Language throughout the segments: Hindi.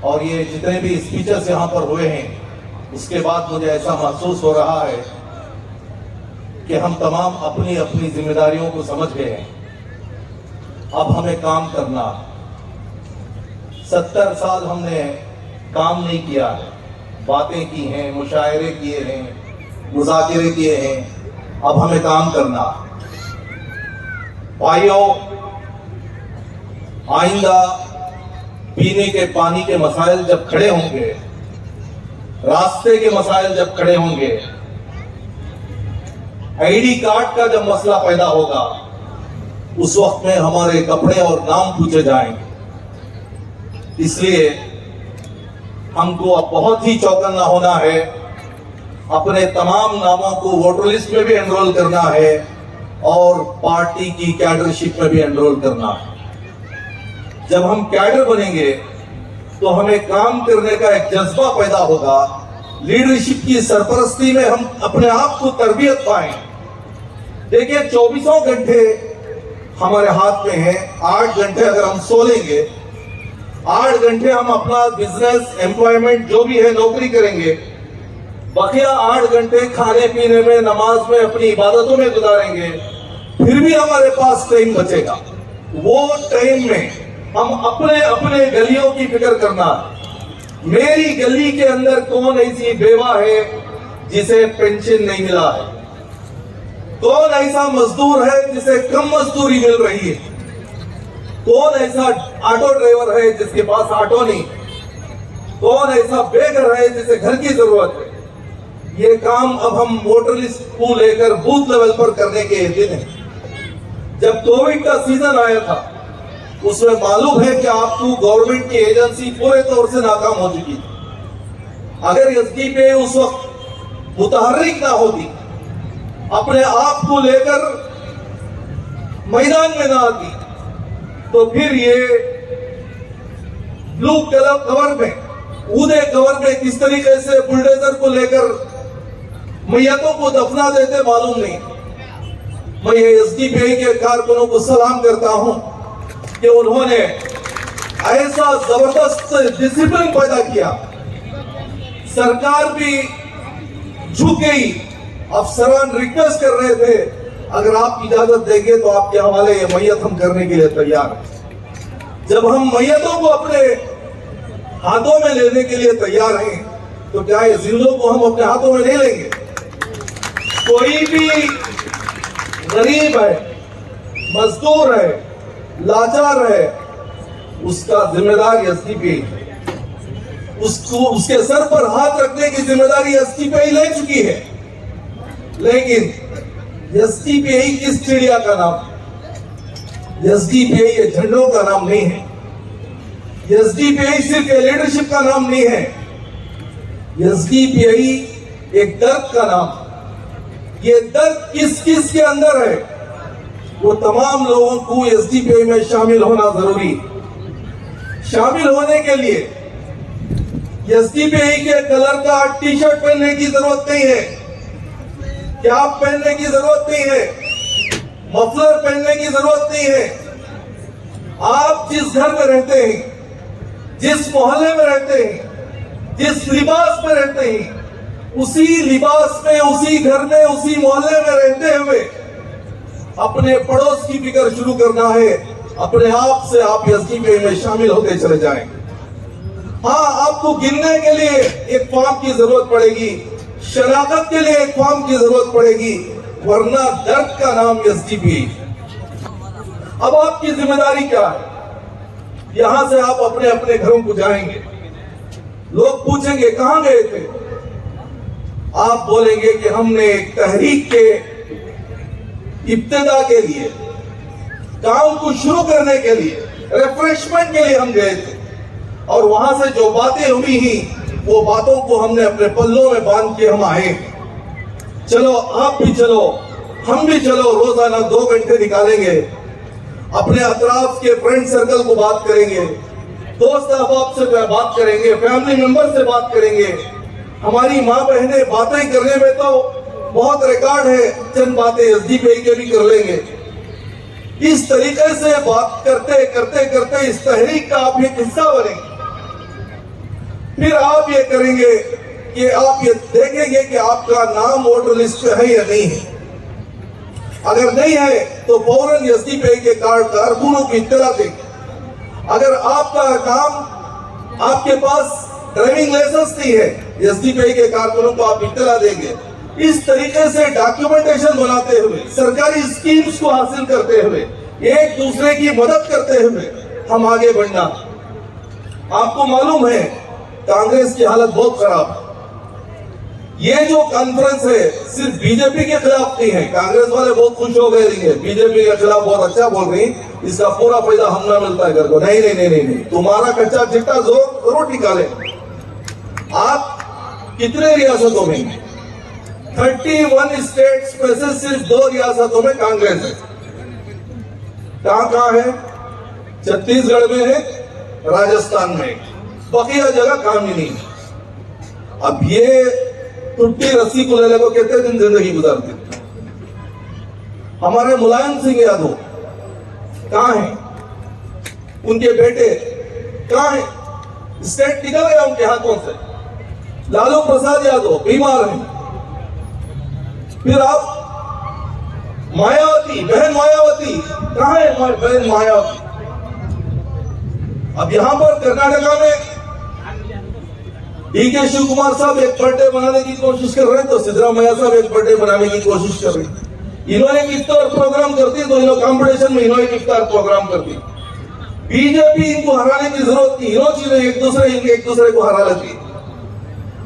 और ये जितने भी स्पीचेस यहाँ पर हुए हैं, उसके बाद मुझे ऐसा महसूस हो रहा है कि हम तमाम अपनी अपनी जिम्मेदारियों को समझ गए हैं। अब हमें काम करना। 70 साल हमने काम नहीं किया है, बातें की हैं, मुशायरे किए हैं, मुज़ाकिरे किए हैं। अब हमें काम करना। भाइयों, आइंदा पीने के पानी के मसाइल जब खड़े होंगे, रास्ते के मसाइल जब खड़े होंगे, आईडी कार्ड का जब मसला पैदा होगा, उस वक्त में हमारे कपड़े और नाम पूछे जाएंगे। इसलिए हमको अब बहुत ही चौकन्ना होना है। अपने तमाम नामों को वोटर लिस्ट में भी एनरोल करना है और पार्टी की कैडरशिप में भी एनरोल करना है। जब हम कैडर बनेंगे तो हमें काम करने का एक जज्बा पैदा होगा। लीडरशिप की सरपरस्ती में हम अपने आप को तरबियत पाएंगे। देखिए, 24 घंटे हमारे हाथ में हैं। 8 घंटे अगर हम सो लेंगे, 8 घंटे हम अपना बिजनेस, एम्प्लॉयमेंट जो भी है नौकरी करेंगे, बकिया 8 घंटे खाने पीने में, नमाज में, अपनी इबादतों में गुजारेंगे, फिर भी हमारे पास टाइम बचेगा। वो टाइम में हम अपने अपने गलियों की फिक्र करना। मेरी गली के अंदर कौन ऐसी बेवा है जिसे पेंशन नहीं मिला है? कौन ऐसा मजदूर है जिसे कम मजदूरी मिल रही है? कौन ऐसा ऑटो ड्राइवर है जिसके पास ऑटो नहीं? कौन ऐसा बेघर है जिसे घर की जरूरत है? ये काम अब हम वोटर लिस्ट को लेकर बूथ लेवल पर करने के दिन है। जब कोविड का सीजन आया था, उसमें मालूम है कि आपको गवर्नमेंट की एजेंसी पूरे तौर से नाकाम हो चुकी थी। अगर एसडीपीआई उस वक्त मुतहर्रिक ना होती, अपने आप को लेकर मैदान में ना आती, तो फिर ये ब्लू कलर कवर में, ऊदे कवर में किस तरीके से बुलडोजर को लेकर मैयतों को दफना देते मालूम नहीं। मैं एसडीपीआई के कारकुनों को सलाम करता हूं कि उन्होंने ऐसा जबरदस्त डिसिप्लिन पैदा किया। सरकार भी झुक गई। अफसरान रिक्वेस्ट कर रहे थे, अगर आप इजाजत देंगे तो आपके हवाले ये मैयत हम करने के लिए तैयार हैं। जब हम मैयतों को अपने हाथों में लेने के लिए तैयार हैं, तो क्या ये जिंदों को हम अपने हाथों में नहीं लेंगे? कोई भी गरीब है, मजदूर है, लाचार है, उसका जिम्मेदार एसडीपीआई है। उसको उसके सर पर हाथ रखने की जिम्मेदारी एसडीपीआई ले चुकी है। लेकिन एसडीपीआई किस चिड़िया का नाम? एसडीपीआई ये झंडों का नाम नहीं है। एसडीपीआई सिर्फ लीडरशिप का नाम नहीं है। एसडीपीआई एक दर्द का नाम। ये दर्द किस किस के अंदर है, वो तमाम लोगों को एसडीपीआई में शामिल होना जरूरी। शामिल होने के लिए एसडीपीआई के कलर का टी शर्ट पहनने की जरूरत नहीं है, कैप पहनने की जरूरत नहीं है, मफलर पहनने की जरूरत नहीं है। आप जिस घर में रहते हैं, जिस मोहल्ले में रहते हैं, जिस लिबास में रहते हैं, उसी लिबास में, उसी घर में, उसी मोहल्ले में रहते हुए अपने पड़ोस की फिक्र शुरू करना है। अपने आप से आप एसडीपीआई में शामिल होते चले जाएंगे। हाँ, आपको गिनने के लिए एक फॉर्म की जरूरत पड़ेगी, शनाख्त के लिए एक फॉर्म की जरूरत पड़ेगी, वरना दर्द का नाम एसडीपीआई। अब आपकी जिम्मेदारी क्या है? यहां से आप अपने अपने घरों को जाएंगे, लोग पूछेंगे कहां गए थे? आप बोलेंगे कि हमने एक तहरीक के इब्तिदा के लिए, काम को शुरू करने के लिए, रिफ्रेशमेंट के लिए हम गए थे, और वहां से जो बातें हुई ही, वो बातों को हमने अपने पल्लों में बांध के हम आए। चलो, आप भी चलो, हम भी चलो। रोजाना 2 घंटे निकालेंगे, अपने अतराफ के फ्रेंड सर्कल को बात करेंगे, दोस्त अहबाब से बात करेंगे, फैमिली मेंबर से बात करेंगे। हमारी माँ बहनें बातें करने में तो बहुत रिकॉर्ड है, चंद बातें एसडीपीआई के भी कर लेंगे। इस तरीके से बात करते करते करते इस तहरीक का आप एक हिस्सा बनेंगे। फिर आप ये करेंगे कि आप ये देखेंगे कि आपका नाम वोटर लिस्ट पे है या नहीं है। अगर नहीं है तो फौरन एसडीपीआई के कारकुनों की इत्तला देंगे। अगर आपका नाम आपके पास ड्राइविंग लाइसेंस नहीं है, एसडीपीआई के कारकुनों को आप इत्तला देंगे। इस तरीके से डॉक्यूमेंटेशन बनाते हुए, सरकारी स्कीम्स को हासिल करते हुए, एक दूसरे की मदद करते हुए हम आगे बढ़ना। आपको मालूम है कांग्रेस की हालत बहुत खराब है। ये जो कॉन्फ्रेंस है सिर्फ बीजेपी के खिलाफ नहीं है। कांग्रेस वाले बहुत खुश हो गए रहेंगे, बीजेपी के खिलाफ बहुत अच्छा बोल रही, इसका पूरा फायदा हम ना मिलता है घर को। नहीं नहीं नहीं नहीं नहीं, तुम्हारा कच्चा चिट्टा जरूर निकाले। आप कितने रियासतों में, 31 स्टेट्स में से सिर्फ 2 रियासतों में कांग्रेस है। कहां है? छत्तीसगढ़ में है, राजस्थान में, बकिया जगह काम ही नहीं। अब ये टूटी रस्सी को लेने को कितने दिन जिंदगी गुजारती। हमारे मुलायम सिंह यादव कहां हैं? उनके बेटे कहां हैं? स्टेट निकल गया उनके हाथों से। लालू प्रसाद यादव बीमार हैं। फिर आप मायावती, बहन मायावती कहां है? बहन मायावती। अब यहां पर कर्नाटका में डीके शिव कुमार साहब एक बर्थडे बनाने की कोशिश कर रहे हैं, तो सिद्धरामैया साहब एक बर्थडे बनाने की कोशिश कर रहे हैं। इन्होंने एक इफ्तार प्रोग्राम करती है तो इन्होंने कंपटीशन में इन्होंने इफ्तार प्रोग्राम करती। बीजेपी इनको हराने की जरूरत नहीं, इन्होंने चीजें एक दूसरे को हरा लेती।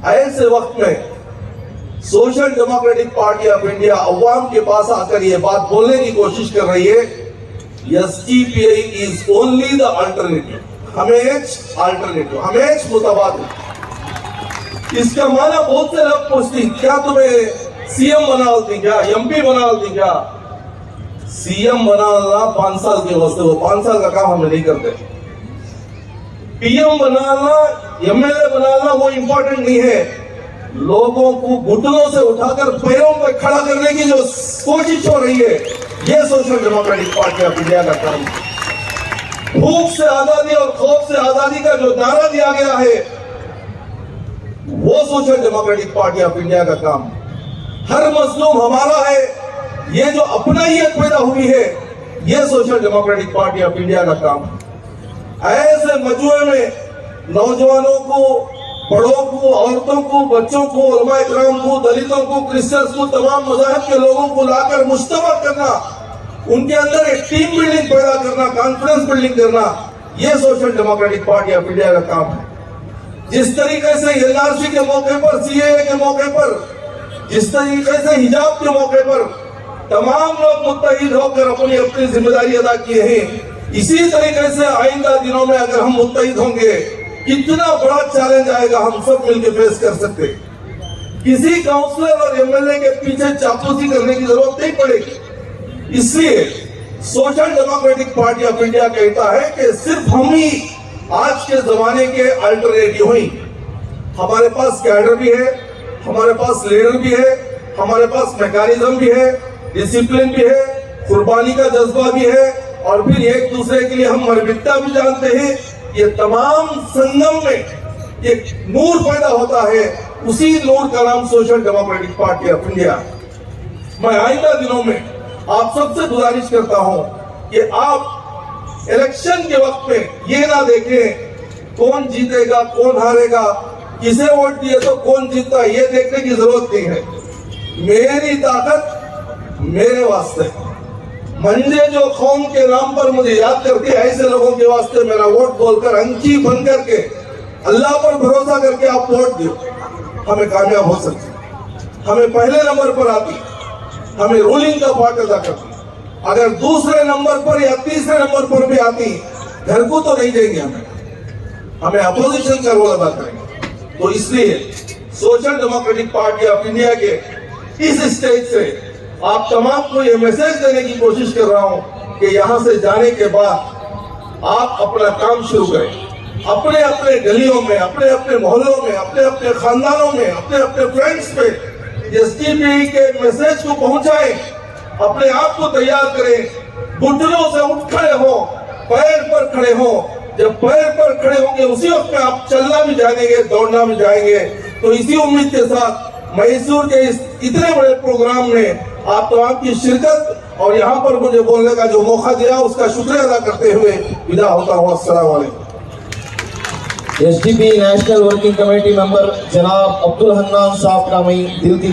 ऐसे वक्त में social democratic party of India अवाम के पास आकर ये बात बोलने की कोशिश कर रही है, SDPI is only the alternative, हमें मुतबादिल। इसका माना बहुत से लोग पूछते क्या तुम्हें सीएम बना दें क्या, एमपी बना दें क्या? सीएम बनाना 5 साल के वास्ते, वो 5 साल का काम हम नहीं करते। पीएम बनाना, एमएलए बनाना वो इंपॉर्टेंट नहीं है। लोगों को घुटनों से उठाकर पैरों पर खड़ा करने की जो कोशिश हो रही है, ये social democratic party of India का काम। भूख से आजादी और खौफ से आजादी का जो नारा दिया गया है, वो social democratic party of India का काम। हर मजलूम हमारा है, ये जो अपनाइयत पैदा हुई है, ये social democratic party of India का काम। ऐसे मजमुए में नौजवानों को, बड़ों को, औरतों को, बच्चों को, उलमा इकराम को, दलितों को, क्रिश्चियंस को, तमाम मज़ाहिब के लोगों को लाकर मुश्तबा करना, उनके अंदर एक टीम बिल्डिंग पैदा करना, कॉन्फ्रेंस बिल्डिंग करना, ये social democratic party of India का काम है। जिस तरीके से एनआरसी के मौके पर, सीएए के मौके पर, जिस तरीके से हिजाब के मौके पर तमाम लोग मुत्तहिद होकर अपनी अपनी जिम्मेदारी अदा किए हैं, इसी तरीके से आइंदा दिनों में अगर हम मुत्तहिद होंगे, कितना बड़ा चैलेंज आएगा हम सब मिलकर फेस कर सकते। किसी काउंसलर और एमएलए के पीछे चापलूसी करने की जरूरत नहीं पड़ेगी। इसलिए social democratic party of India कहता है कि सिर्फ हम ही आज के जमाने के अल्टरनेटिव हुई। हमारे पास कैडर भी है, हमारे पास लीडर भी है, हमारे पास मैकेनिज्म भी है, डिसिप्लिन भी है, कुर्बानी का जज्बा भी है, और फिर एक दूसरे के लिए हम मरमिट्टा भी जानते हैं। ये तमाम संगम में एक नूर पैदा होता है, उसी नूर का नाम social democratic party of India. मैं आइंदा दिनों में आप सबसे गुजारिश करता हूं कि आप इलेक्शन के वक्त में ये ना देखें कौन जीतेगा कौन हारेगा, किसे वोट दिए तो कौन जीतता, ये देखने की जरूरत नहीं है। मेरी ताकत मेरे वास्ते, मंजे जो कौम के नाम पर मुझे याद करती है, ऐसे लोगों के वास्ते मेरा वोट बोलकर अंकी बन करके अल्लाह पर भरोसा करके आप वोट दो, हमें कामयाब हो सकते। हमें पहले नंबर पर आती, हमें रूलिंग का पार्ट अदा करती। अगर दूसरे नंबर पर या तीसरे नंबर पर भी आती, घर को तो नहीं देंगे, हमें अपोजिशन का रोल अदा करेंगे। तो इसलिए social democratic party of India के इस स्टेज से आप तमाम को ये मैसेज देने की कोशिश कर रहा हूं कि यहां से जाने के बाद आप अपना काम शुरू करें। अपने अपने गलियों में, अपने अपने मोहल्लों में, अपने अपने खानदानों में, अपने अपने फ्रेंड्स पे एसडीपीआई के मैसेज को पहुंचाएं। अपने आप को तैयार करें, घुटनों से उठ खड़े हो, पैर पर खड़े हो जब पैर पर खड़े होंगे उसी वक्त में आप चलना भी जानेंगे, दौड़ना भी जाएंगे। तो इसी उम्मीद के साथ मैसूर के इस इतने बड़े प्रोग्राम में आप तमाम की शिरकत और यहाँ पर मुझे बोलने का जो मौका दिया उसका शुक्रिया अदा करते हुए विदा होता हूँ। अस्सलाम वालेकुम। SDP national working committee member जनाब अब्दुल हन्नान साहब का मैं दिल की